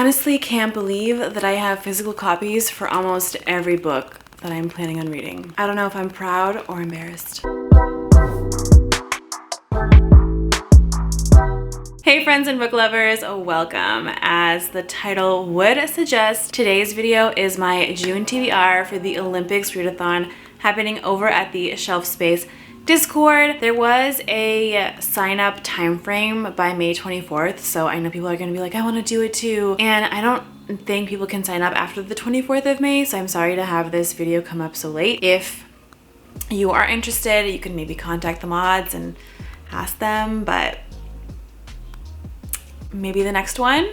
honestly can't believe that I have physical copies for almost every book that I'm planning on reading. I don't know if I'm proud or embarrassed. Hey friends and book lovers, welcome. As the title would suggest, today's video is my June TBR for the Olympics Readathon happening over at the Shelf Space Discord. There was a sign up time frame by May 24th, so I know people are gonna be like, I wanna do it too. And I don't think people can sign up after the 24th of May, so I'm sorry to have this video come up so late. If you are interested, you can maybe contact the mods and ask them, but maybe the next one.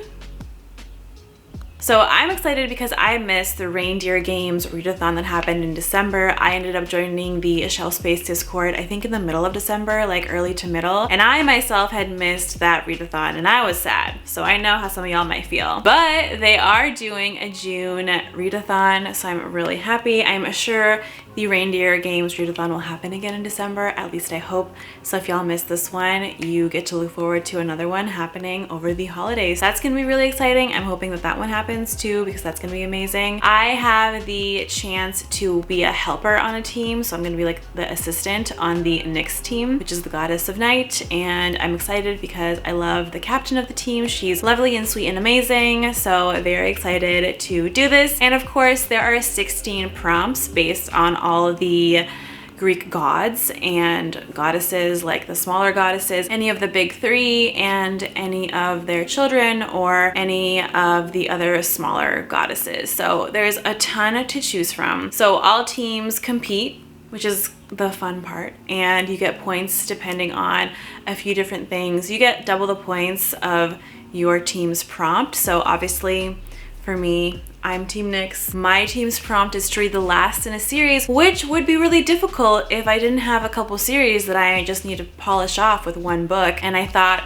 So I'm excited because I missed the Reindeer Games Readathon that happened in December. I ended up joining the Shelf Space Discord, I think in the middle of December, like early to middle. And I myself had missed that Readathon and I was sad. So I know how some of y'all might feel. But they are doing a June Readathon, so I'm really happy. I'm sure the Reindeer Games Readathon will happen again in December, at least I hope. So if y'all missed this one, you get to look forward to another one happening over the holidays. That's gonna be really exciting. I'm hoping that that one happens too, because that's gonna be amazing. I have the chance to be a helper on a team, so I'm gonna be like the assistant on the Nyx team, which is the goddess of night, and I'm excited because I love the captain of the team. She's lovely and sweet and amazing, so very excited to do this. And of course, there are 16 prompts based on all of the Greek gods and goddesses, like the smaller goddesses, any of the big three, and any of their children, or any of the other smaller goddesses. So there's a ton to choose from. So all teams compete, which is the fun part, and you get points depending on a few different things. You get double the points of your team's prompt. So obviously for me, I'm Team Nyx. My team's prompt is to read the last in a series, which would be really difficult if I didn't have a couple series that I just need to polish off with one book. And I thought,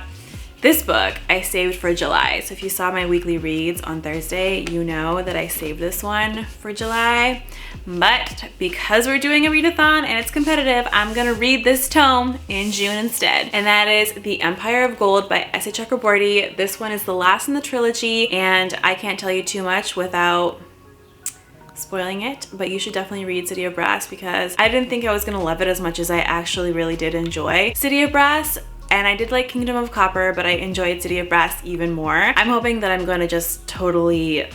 this book I saved for July. So if you saw my weekly reads on Thursday, you know that I saved this one for July. But because we're doing a readathon and it's competitive, I'm gonna read this tome in June instead. And that is The Empire of Gold by S.A. Chakraborty. This one is the last in the trilogy, and I can't tell you too much without spoiling it, but you should definitely read City of Brass, because I didn't think I was gonna love it as much as I actually really did enjoy City of Brass. And I did like Kingdom of Copper, but I enjoyed City of Brass even more. I'm hoping that I'm going to just totally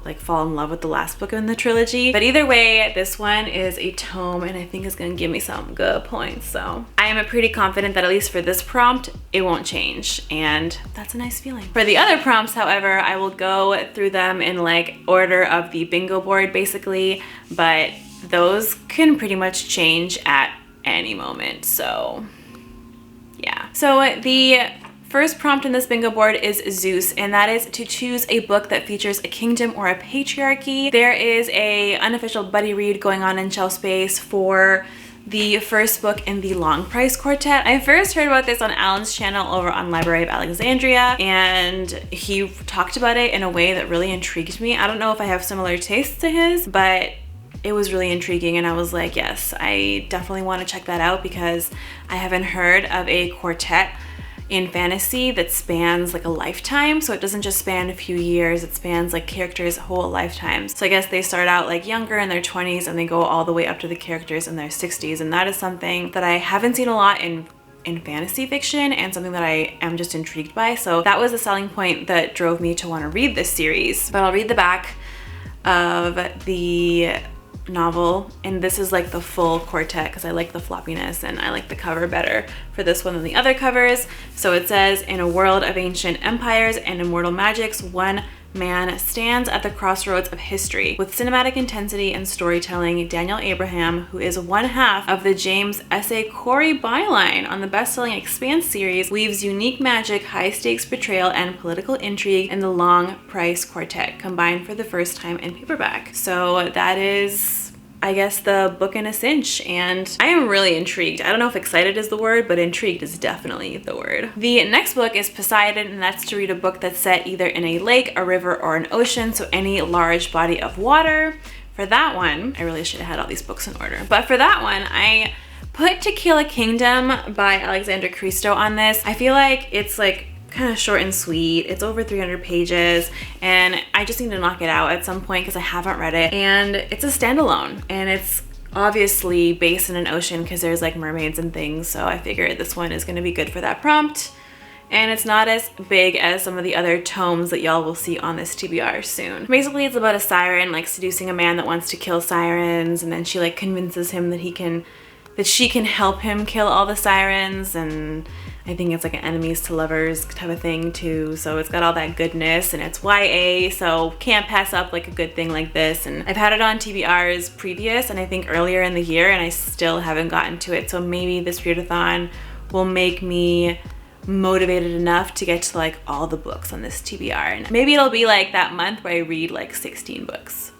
like fall in love with the last book in the trilogy. But either way, this one is a tome and I think it's going to give me some good points. So I am pretty confident that at least for this prompt, it won't change. And that's a nice feeling. For the other prompts, however, I will go through them in like order of the bingo board basically, but those can pretty much change at any moment. So yeah. So the first prompt in this bingo board is Zeus, and that is to choose a book that features a kingdom or a patriarchy. There is a unofficial buddy read going on in Shelf Space for the first book in the Long Price Quartet. I first heard about this on Alan's channel over on Library of Alexandria, and he talked about it in a way that really intrigued me. I don't know if I have similar tastes to his, but it was really intriguing, and I was like, yes, I definitely want to check that out, because I haven't heard of a quartet in fantasy that spans like a lifetime. So it doesn't just span a few years, it spans like characters' whole lifetimes. So I guess they start out like younger in their 20s and they go all the way up to the characters in their 60s. And that is something that I haven't seen a lot in fantasy fiction, and something that I am just intrigued by. So that was a selling point that drove me to want to read this series. But I'll read the back of the novel, and this is like the full quartet because I like the floppiness and I like the cover better for this one than the other covers. So it says, in a world of ancient empires and immortal magics, one man stands at the crossroads of history. With cinematic intensity and storytelling, Daniel Abraham, who is one half of the James S.A. Corey byline on the best-selling Expanse series, weaves unique magic, high-stakes betrayal, and political intrigue in the Long Price Quartet, combined for the first time in paperback. So that is, I guess, the book in a cinch, and I am really intrigued. I don't know if excited is the word, but intrigued is definitely the word. The next book is Poseidon, and that's to read a book that's set either in a lake, a river, or an ocean, so any large body of water. For that one, I really should have had all these books in order, but for that one, I put To Kill a Kingdom by Alexandra Christo on this. I feel like it's like kind of short and sweet. It's over 300 pages and I just need to knock it out at some point because I haven't read it. And it's a standalone and it's obviously based in an ocean because there's like mermaids and things. So I figured this one is going to be good for that prompt. And it's not as big as some of the other tomes that y'all will see on this TBR soon. Basically, it's about a siren like seducing a man that wants to kill sirens, and then she like convinces him that she can help him kill all the sirens, and I think it's like an enemies to lovers type of thing too. So it's got all that goodness and it's YA, so can't pass up like a good thing like this. And I've had it on TBRs previous and I think earlier in the year, and I still haven't gotten to it. So maybe this readathon will make me motivated enough to get to like all the books on this TBR. And maybe it'll be like that month where I read like 16 books.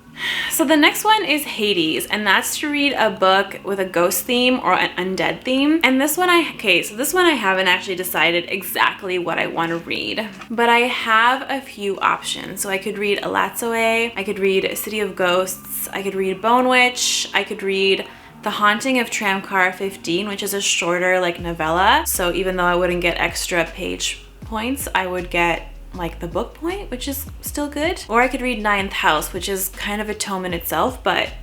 So the next one is Hades, and that's to read a book with a ghost theme or an undead theme. And this one I haven't actually decided exactly what I want to read, but I have a few options. So I could read Alatsoe, I could read City of Ghosts, I could read Bone Witch, I could read The Haunting of Tramcar 15, which is a shorter like novella. So even though I wouldn't get extra page points, I would get like the book point, which is still good. Or I could read Ninth House, which is kind of a tome in itself, but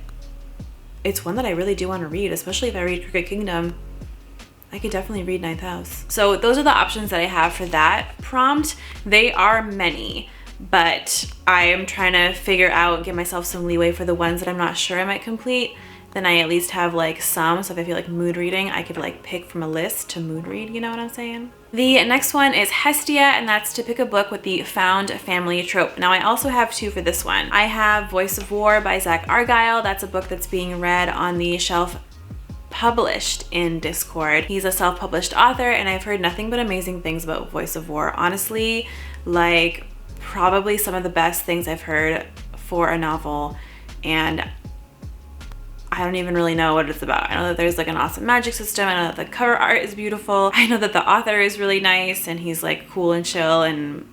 it's one that I really do want to read, especially if I read Crooked Kingdom. I could definitely read Ninth House. So those are the options that I have for that prompt. They are many, but I am trying to figure out, give myself some leeway for the ones that I'm not sure I might complete. Then I at least have like some, so if I feel like mood reading, I could like pick from a list to mood read, you know what I'm saying? The next one is Hestia, and that's to pick a book with the found family trope. Now I also have two for this one. I have Voice of War by Zach Argyle. That's a book that's being read on the shelf published in Discord. He's a self-published author and I've heard nothing but amazing things about Voice of War. Honestly, like probably some of the best things I've heard for a novel, and I don't even really know what it's about. I know that there's like an awesome magic system. I know that the cover art is beautiful. I know that the author is really nice and he's like cool and chill, and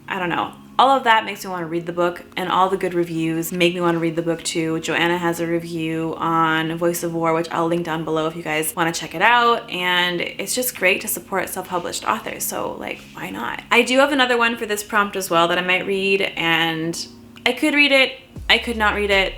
I don't know. All of that makes me want to read the book, and all the good reviews make me want to read the book too. Joanna has a review on Voice of War, which I'll link down below if you guys want to check it out. And it's just great to support self-published authors. So like, why not? I do have another one for this prompt as well that I might read, and I could read it, I could not read it.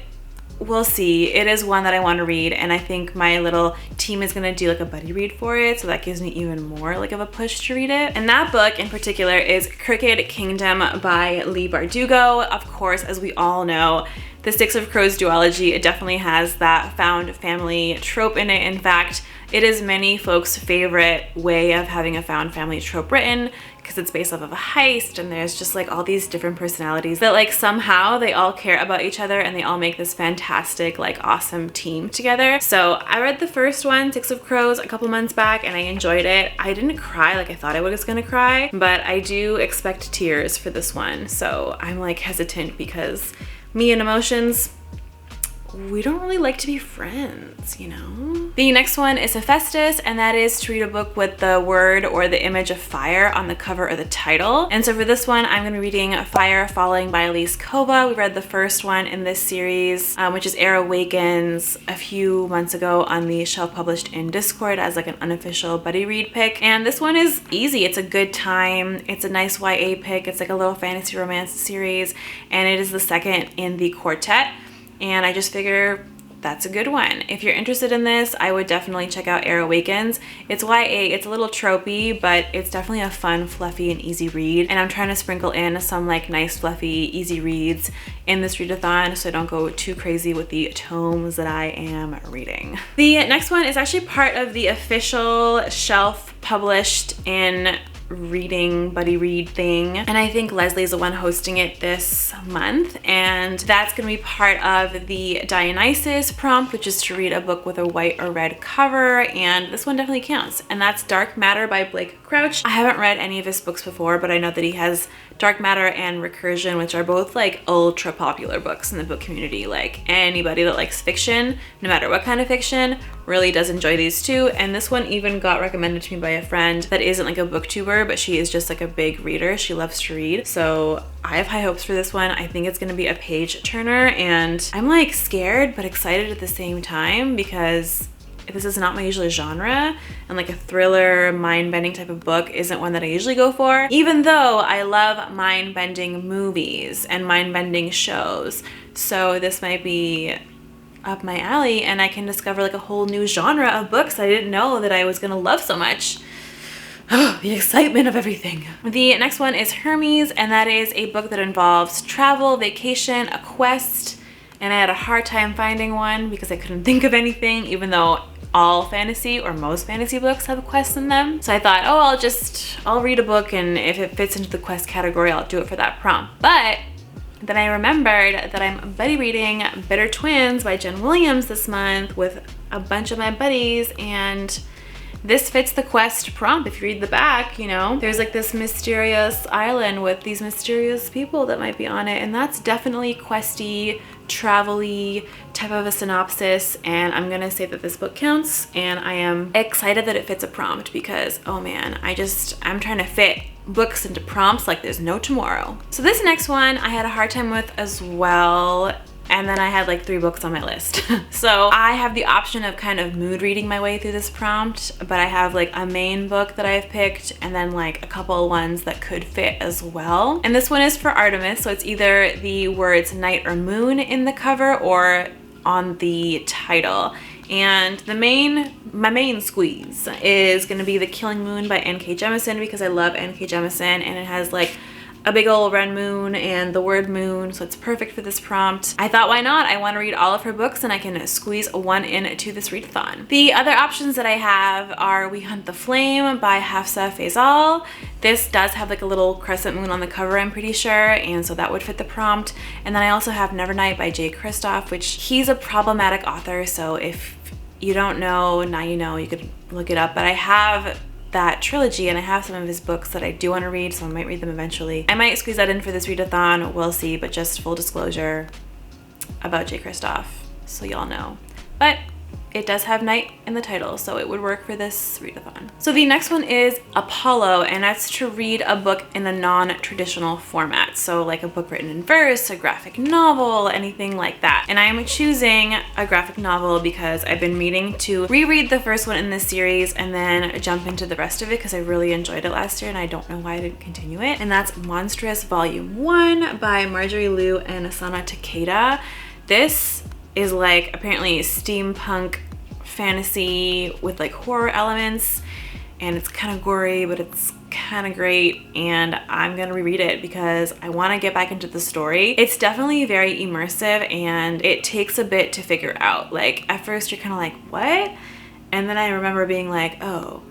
We'll see. It is one that I want to read, and I think my little team is going to do like a buddy read for it, so that gives me even more like of a push to read it. And that book in particular is Crooked Kingdom by Leigh Bardugo. Of course, as we all know, the Six of Crows duology, it definitely has that found family trope in it. In fact, it is many folks' favorite way of having a found family trope written, because it's based off of a heist, and there's just like all these different personalities that like somehow they all care about each other and they all make this fantastic like awesome team together. So I read the first one, Six of Crows, a couple months back, and I enjoyed it. I didn't cry like I thought I was gonna cry, but I do expect tears for this one. So I'm like hesitant because me and emotions, we don't really like to be friends, you know? The next one is Hephaestus, and that is to read a book with the word or the image of fire on the cover or the title. And so for this one, I'm gonna be reading Fire Falling by Elise Kova. We read the first one in this series, which is Air Awakens, a few months ago on the shelf published in Discord as like an unofficial buddy read pick. And this one is easy. It's a good time. It's a nice YA pick. It's like a little fantasy romance series, and it is the second in the quartet. And I just figure that's a good one. If you're interested in this, I would definitely check out Air Awakens. It's YA, it's a little tropey, but it's definitely a fun, fluffy, and easy read. And I'm trying to sprinkle in some like nice, fluffy, easy reads in this readathon so I don't go too crazy with the tomes that I am reading. The next one is actually part of the official shelf published in reading buddy read thing, and I think Leslie's the one hosting it this month, and that's gonna be part of the Dionysus prompt, which is to read a book with a white or red cover, and this one definitely counts, and that's Dark Matter by Blake Crouch. I haven't read any of his books before, but I know that he has Dark Matter and Recursion, which are both like ultra popular books in the book community. Like anybody that likes fiction, no matter what kind of fiction, really does enjoy these two. And this one even got recommended to me by a friend that isn't like a booktuber, but she is just like a big reader. She loves to read. So I have high hopes for this one. I think it's gonna be a page turner, and I'm like scared but excited at the same time because this is not my usual genre, and like a thriller, mind-bending type of book isn't one that I usually go for, even though I love mind-bending movies and mind-bending shows. So this might be up my alley, and I can discover like a whole new genre of books I didn't know that I was gonna love so much. Oh, the excitement of everything. The next one is Hermes, and that is a book that involves travel, vacation, a quest, and I had a hard time finding one because I couldn't think of anything, even though all fantasy or most fantasy books have quests in them. So I thought, oh, I'll read a book, and if it fits into the quest category, I'll do it for that prompt. But then I remembered that I'm buddy reading Bitter Twins by Jen Williams this month with a bunch of my buddies, and this fits the quest prompt. If you read the back, you know, there's like this mysterious island with these mysterious people that might be on it, and that's definitely questy, travel-y type of a synopsis, and I'm gonna say that this book counts, and I am excited that it fits a prompt because, oh man, I'm trying to fit books into prompts like there's no tomorrow. So this next one I had a hard time with as well, and then I had like 3 books on my list. So I have the option of kind of mood reading my way through this prompt, but I have like a main book that I've picked and then like a couple of ones that could fit as well. And this one is for Artemis, so it's either the words night or moon in the cover or on the title. And my main squeeze is gonna be The Killing Moon by N.K. Jemisin because I love N.K. Jemisin, and it has like a big old red moon and the word moon, so it's perfect for this prompt. I thought, why not? I want to read all of her books and I can squeeze one into this readathon. The other options that I have are We Hunt the Flame by Hafsa Faisal. This does have like a little crescent moon on the cover, I'm pretty sure, and so that would fit the prompt. And then I also have Nevernight by Jay Kristoff, which he's a problematic author, so if you don't know, now you know, you could look it up. But I have that trilogy and I have some of his books that I do want to read, so I might read them eventually. I might squeeze that in for this readathon, we'll see, but just full disclosure about Jay Kristoff, so y'all know. But it does have night in the title, so it would work for this readathon. So the next one is Apollo, and that's to read a book in a non-traditional format. So like a book written in verse, a graphic novel, anything like that. And I am choosing a graphic novel because I've been meaning to reread the first one in this series and then jump into the rest of it because I really enjoyed it last year and I don't know why I didn't continue it. And that's Monstrous Volume 1 by Marjorie Liu and Asana Takeda. This is like apparently steampunk fantasy with like horror elements, and it's kind of gory, but it's kind of great, and I'm gonna reread it because I want to get back into the story. It's definitely very immersive and it takes a bit to figure out. Like at first you're kind of like, what? And then I remember being like, oh.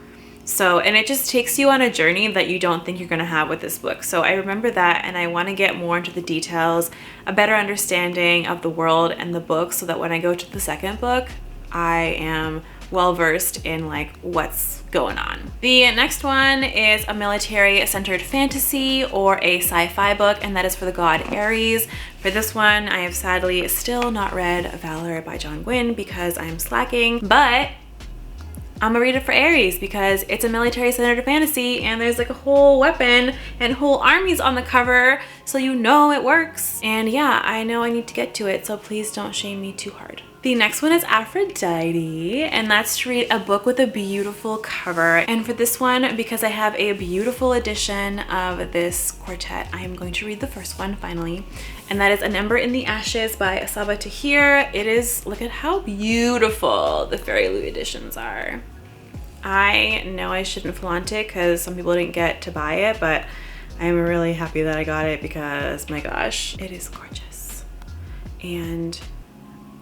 So, and it just takes you on a journey that you don't think you're gonna have with this book. So I remember that, and I want to get more into the details, a better understanding of the world and the book, so that when I go to the second book, I am well versed in like what's going on. The next one is a military-centered fantasy or a sci-fi book, and that is for the god Ares. For this one, I have sadly still not read Valor by John Gwynne because I'm slacking, but I'm gonna read it for Ares because it's a military-centered fantasy and there's like a whole weapon and whole armies on the cover, so you know it works. And yeah, I know I need to get to it, so please don't shame me too hard. The next one is Aphrodite, and that's to read a book with a beautiful cover. And for this one, because I have a beautiful edition of this quartet, I am going to read the first one finally. And that is An Ember in the Ashes by Asaba Tahir. It is, look at how beautiful the Fairy Loot editions are. I know I shouldn't flaunt it because some people didn't get to buy it, but I'm really happy that I got it because my gosh, it is gorgeous. And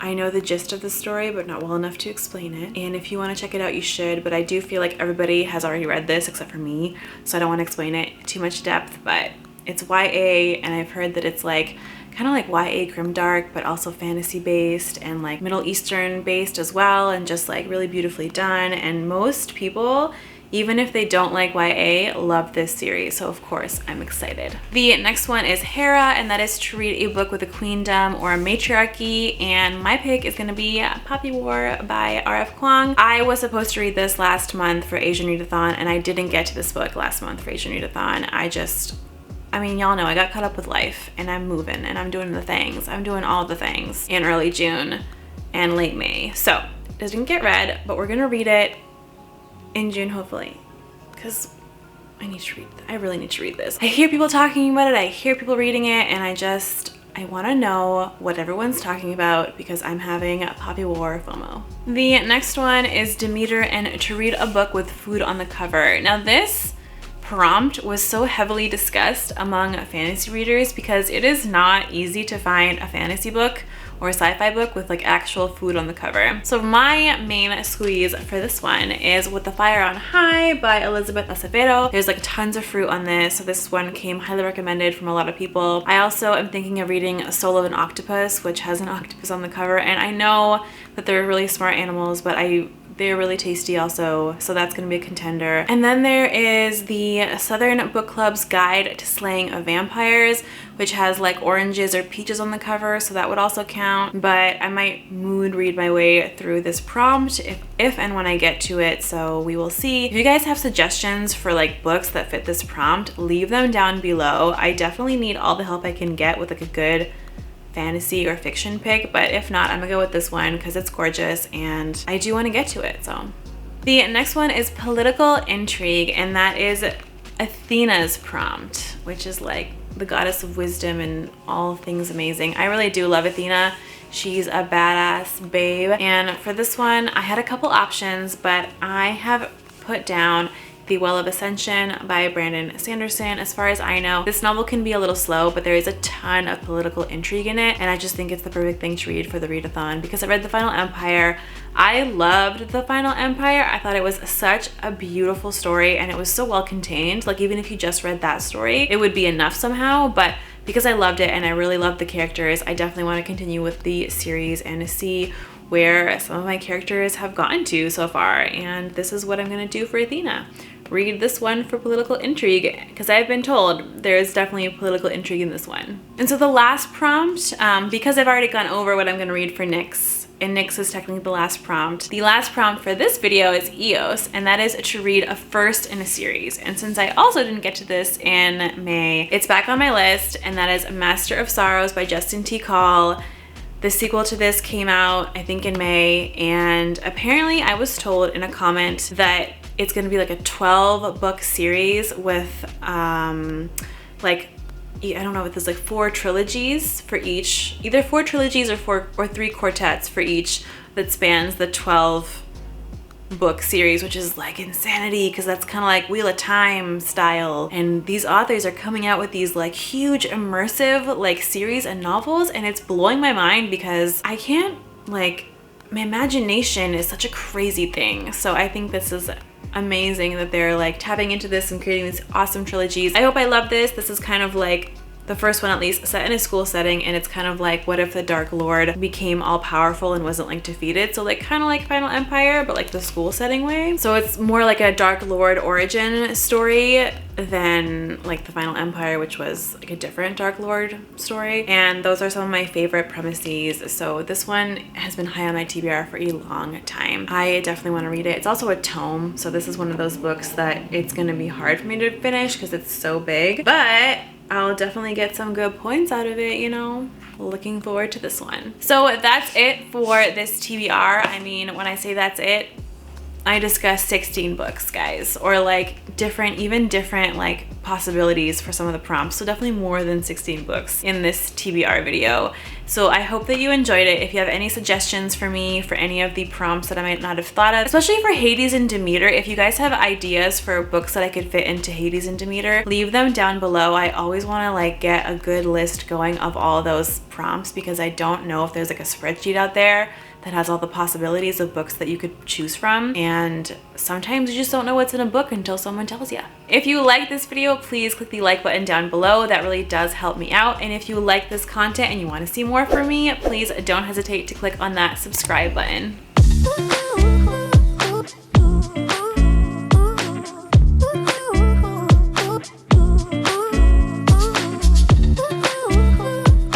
I know the gist of the story, but not well enough to explain it. And if you want to check it out, you should, but I do feel like everybody has already read this except for me, so I don't want to explain it too much depth, but it's YA, and I've heard that it's like kind of like YA grimdark, but also fantasy based and like Middle Eastern based as well, and just like really beautifully done. And most people, even if they don't like YA, love this series, so of course I'm excited. The next one is Hera, and that is to read a book with a queendom or a matriarchy, and my pick is gonna be Poppy War by R.F. Kuang. I was supposed to read this last month for Asian Readathon, and I didn't get to this book last month for Asian Readathon. I mean, y'all know I got caught up with life, and I'm moving, and I'm doing the things. I'm doing all the things in early June and late May. So didn't get read, but we're gonna read it in June, hopefully, because I really need to read this. I hear people talking about it, I hear people reading it, and I want to know what everyone's talking about because I'm having Poppy War FOMO. The next one is Demeter and to read a book with food on the cover. Now this prompt was so heavily discussed among fantasy readers because it is not easy to find a fantasy book or a sci-fi book with like actual food on the cover. So my main squeeze for this one is With the Fire on High by Elizabeth Acevedo. There's like tons of fruit on this, so this one came highly recommended from a lot of people. I also am thinking of reading Soul of an Octopus, which has an octopus on the cover, and I know that they're really smart animals, but they're really tasty also, so that's gonna be a contender. And then there is the Southern Book Club's Guide to Slaying of Vampires, which has like oranges or peaches on the cover, so that would also count. But I might mood read my way through this prompt if and when I get to it, so we will see. If you guys have suggestions for like books that fit this prompt, leave them down below. I definitely need all the help I can get with like a good fantasy or fiction pick, but if not, I'm gonna go with this one because it's gorgeous and I do want to get to it. So the next one is Political Intrigue, and that is Athena's prompt, which is like the goddess of wisdom and all things amazing. I really do love Athena. She's a badass babe, and for this one I had a couple options, but I have put down The Well of Ascension by Brandon Sanderson. As far as I know, this novel can be a little slow, but there is a ton of political intrigue in it, and I just think it's the perfect thing to read for the readathon because I read The Final Empire. I loved The Final Empire. I thought it was such a beautiful story and it was so well contained. Like even if you just read that story, it would be enough somehow, but because I loved it and I really loved the characters, I definitely want to continue with the series and see where some of my characters have gotten to so far, and this is what I'm gonna do for Athena. Read this one for political intrigue because I've been told there's definitely political intrigue in this one. And so the last prompt, because I've already gone over what I'm gonna read for Nyx, and Nyx is technically the last prompt. The last prompt for this video is Eos, and that is to read a first in a series. And since I also didn't get to this in May, it's back on my list, and that is Master of Sorrows by Justin T. Call. The sequel to this came out, I think, in May, and apparently I was told in a comment that it's gonna be like a 12-book series with like, I don't know if there's like 4 trilogies for each, either 4 trilogies or 3 quartets for each that spans the 12-book series, which is like insanity because that's kind of like Wheel of Time style. And these authors are coming out with these like huge immersive like series and novels, and it's blowing my mind because I can't, like, my imagination is such a crazy thing. So I think this is amazing that they're like tapping into this and creating these awesome trilogies. I hope I love this. This is kind of like the first one, at least, set in a school setting, and it's kind of like what if the Dark Lord became all powerful and wasn't like defeated, so like kind of like Final Empire but like the school setting way. So it's more like a Dark Lord origin story than like the Final Empire, which was like a different Dark Lord story, and those are some of my favorite premises. So this one has been high on my TBR for a long time. I definitely want to read it. It's also a tome, so this is one of those books that it's gonna be hard for me to finish because it's so big, but I'll definitely get some good points out of it, you know. Looking forward to this one. So that's it for this TBR. I mean, when I say that's it, I discussed 16 books, guys, or like even different like possibilities for some of the prompts. So definitely more than 16 books in this TBR video. So I hope that you enjoyed it. If you have any suggestions for me for any of the prompts that I might not have thought of, especially for Hades and Demeter, if you guys have ideas for books that I could fit into Hades and Demeter, leave them down below. I always want to like get a good list going of all those prompts because I don't know if there's like a spreadsheet out there that has all the possibilities of books that you could choose from, and sometimes you just don't know what's in a book until someone tells you. If you like this video, please click the like button down below. That really does help me out. And if you like this content and you want to see more from me, please don't hesitate to click on that subscribe button.